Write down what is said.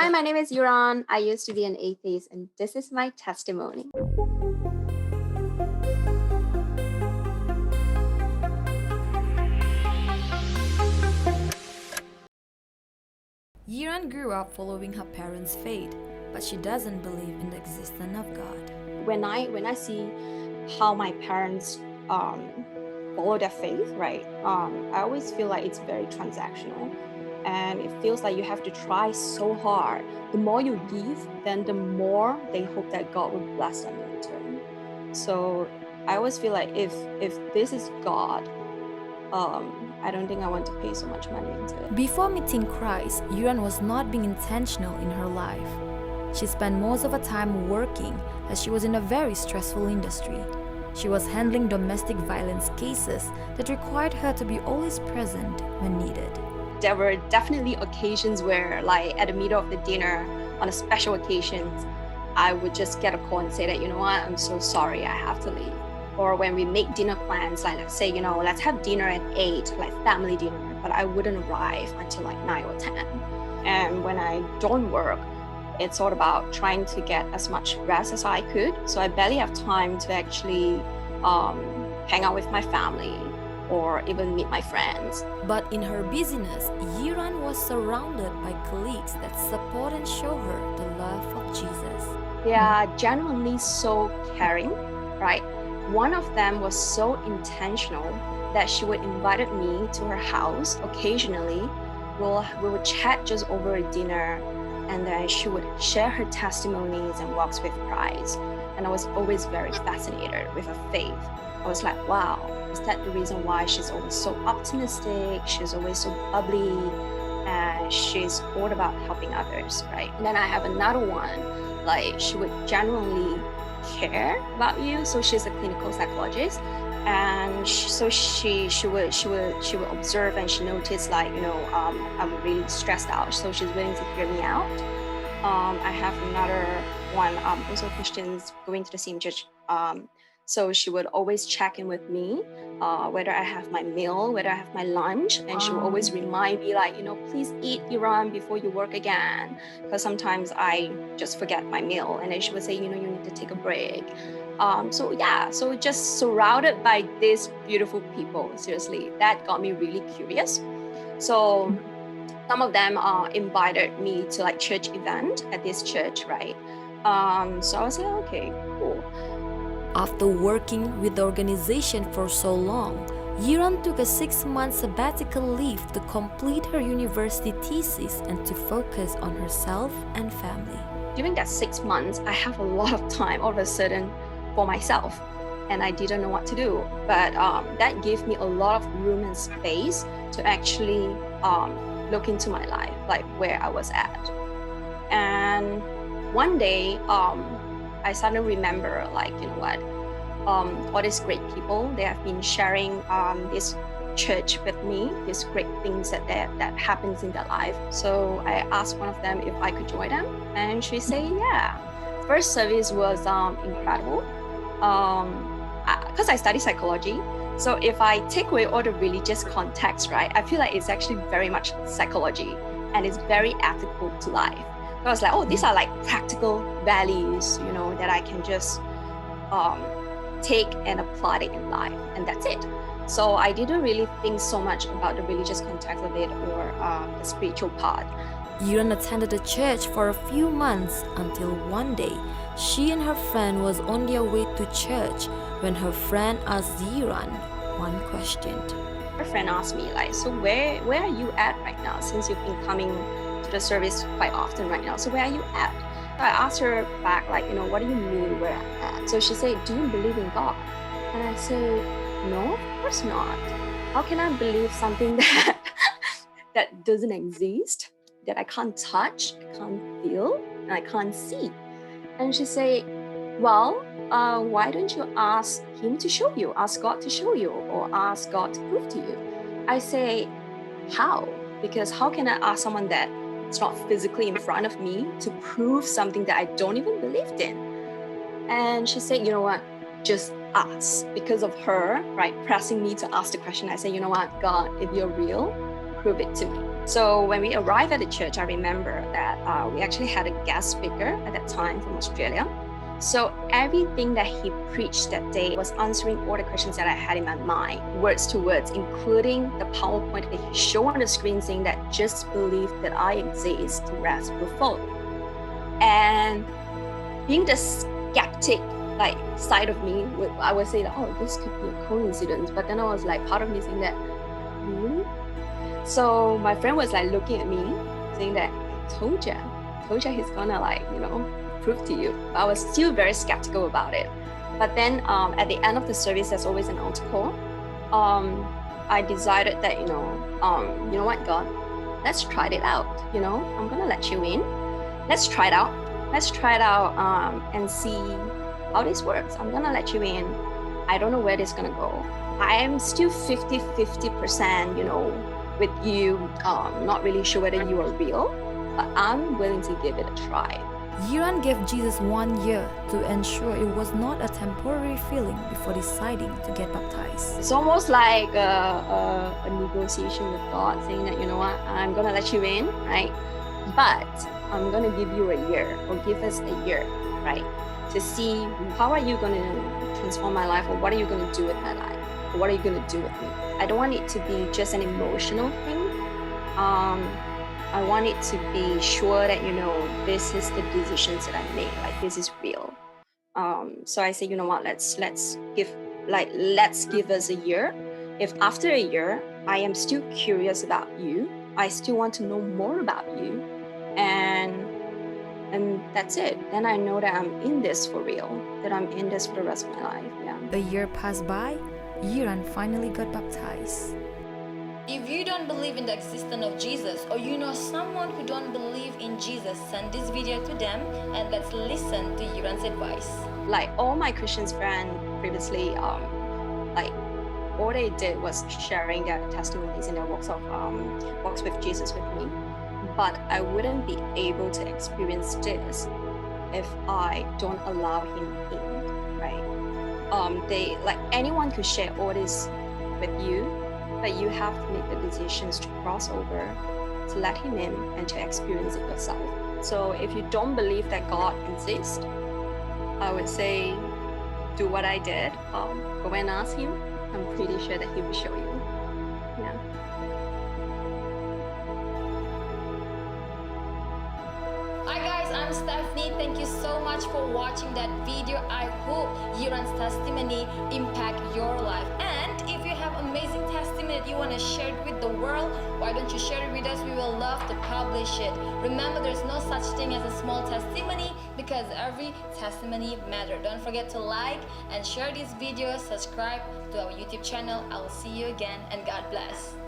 Hi, my name is Yuran. I used to be an atheist, and this is my testimony. Yiran grew up following her parents' faith, but she doesn't believe in the existence of God. When I see how my parents follow their faith, right? I always feel like it's very transactional, and it feels like you have to try so hard. The more you give, then the more they hope that God will bless them in return. So I always feel like if this is God, I don't think I want to pay so much money into it. Before meeting Christ, Yiran was not being intentional in her life. She spent most of her time working as she was in a very stressful industry. She was handling domestic violence cases that required her to be always present when needed. There were definitely occasions where, like at the middle of the dinner, on a special occasions, I would just get a call and say that, you know what, I'm so sorry, I have to leave. Or when we make dinner plans, like let's say, let's have dinner at 8, like family dinner, but I wouldn't arrive until like 9 or 10. And when I don't work, it's all about trying to get as much rest as I could. So I barely have time to actually hang out with my family or even meet my friends. But in her busyness, Yiran was surrounded by colleagues that support and show her the love of Jesus. They are genuinely so caring, right? One of them was so intentional that she would invite me to her house occasionally. We would chat just over a dinner, and then she would share her testimonies and walks with Christ. And I was always very fascinated with her faith. I was like, wow, is that the reason why she's always so optimistic? She's always so bubbly, and she's all about helping others, right? And then I have another one, like she would genuinely care about you. So she's a clinical psychologist, and she would observe, and she noticed like I'm really stressed out, so she's willing to hear me out. I have another one, also Christians going to the same church. So she would always check in with me, whether I have my meal, whether I have my lunch, and she would always remind me like, please eat, Iran, before you work again, because sometimes I just forget my meal, and then she would say, you need to take a break. So just surrounded by these beautiful people, seriously, that got me really curious. So some of them invited me to like church event at this church, right? So I was like, okay, cool. After working with the organization for so long, Yiran took a 6-month sabbatical leave to complete her university thesis and to focus on herself and family. During that 6 months, I have a lot of time all of a sudden for myself, and I didn't know what to do. But that gave me a lot of room and space to actually look into my life, like where I was at. And one day, I suddenly remember, like, all these great people, they have been sharing this church with me, these great things that happens in their life. So I asked one of them if I could join them, and she said, yeah. First service was incredible, because I study psychology. So if I take away all the religious context, right, I feel like it's actually very much psychology, and it's very ethical to life. So I was like, oh, these are like practical values, that I can just take and apply it in life, and that's it. So I didn't really think so much about the religious context of it or the spiritual part. Yiran attended the church for a few months until one day, she and her friend was on their way to church when her friend asked Yiran one question. Her friend asked me, like, so where are you at right now, since you've been coming to the service quite often right now? So where are you at? So I asked her back, like, what do you mean where I'm at? So she said, do you believe in God? And I said, no, of course not. How can I believe something that doesn't exist, that I can't touch, I can't feel, and I can't see? And she said, well, why don't you ask him to show you, ask God to show you, or ask God to prove to you? I say, how? Because how can I ask someone that it's not physically in front of me to prove something that I don't even believe in? And she said, you know what, just ask. Because of her, right, pressing me to ask the question, I said, you know what, God, if you're real, prove it to me. So when we arrived at the church, I remember that we actually had a guest speaker at that time from Australia. So everything that he preached that day was answering all the questions that I had in my mind, words to words, including the PowerPoint that he showed on the screen saying that just believe that I exist, the rest will follow. And being the skeptic side of me, I would say that, oh, this could be a coincidence. But then I was like, part of me saying that, really? So my friend was like looking at me, saying that, I told you he's gonna prove to you. But I was still very skeptical about it. But then at the end of the service, there's always an altar call. I decided that, you know what, God, let's try it out. I'm gonna let you in. Let's try it out. And see how this works. I'm gonna let you in. I don't know where this is gonna go. I am still 50%, with you, not really sure whether you are real, but I'm willing to give it a try. Yiran gave Jesus 1 year to ensure it was not a temporary feeling before deciding to get baptized. It's almost like a negotiation with God, saying that, you know what, I'm gonna let you in, right? But I'm gonna give you a year, or give us a year, right? To see how are you gonna transform my life, or what are you gonna do with my life, or what are you gonna do with me? I don't want it to be just an emotional thing. I want it to be sure that, this is the decisions that I made, like this is real. So I say, you know what, let's give us a year. If after a year I am still curious about you, I still want to know more about you, and that's it. Then I know that I'm in this for real, that I'm in this for the rest of my life. Yeah. A year passed by, Yiran finally got baptized. If you don't believe in the existence of Jesus, or you know someone who don't believe in Jesus, send this video to them and let's listen to Yiran's advice. Like all my Christian friends previously, all they did was sharing their testimonies in their walks with Jesus with me. But I wouldn't be able to experience this if I don't allow him in, right? Anyone could share all this with you, but you have to make the decisions to cross over, to let him in, and to experience it yourself. So if you don't believe that God exists, I would say do what I did. Go and ask him. I'm pretty sure that he will show you. Yeah. Hi guys, I'm Stephanie. Thank you so much for watching that video. I hope Yiran's testimony impact your life. And if you have amazing testimony that you want to share it with the world, why don't you share it with us? We will love to publish it. Remember, there's no such thing as a small testimony, because every testimony matters. Don't forget to like and share this video, subscribe to our YouTube channel. I will see you again, and God bless.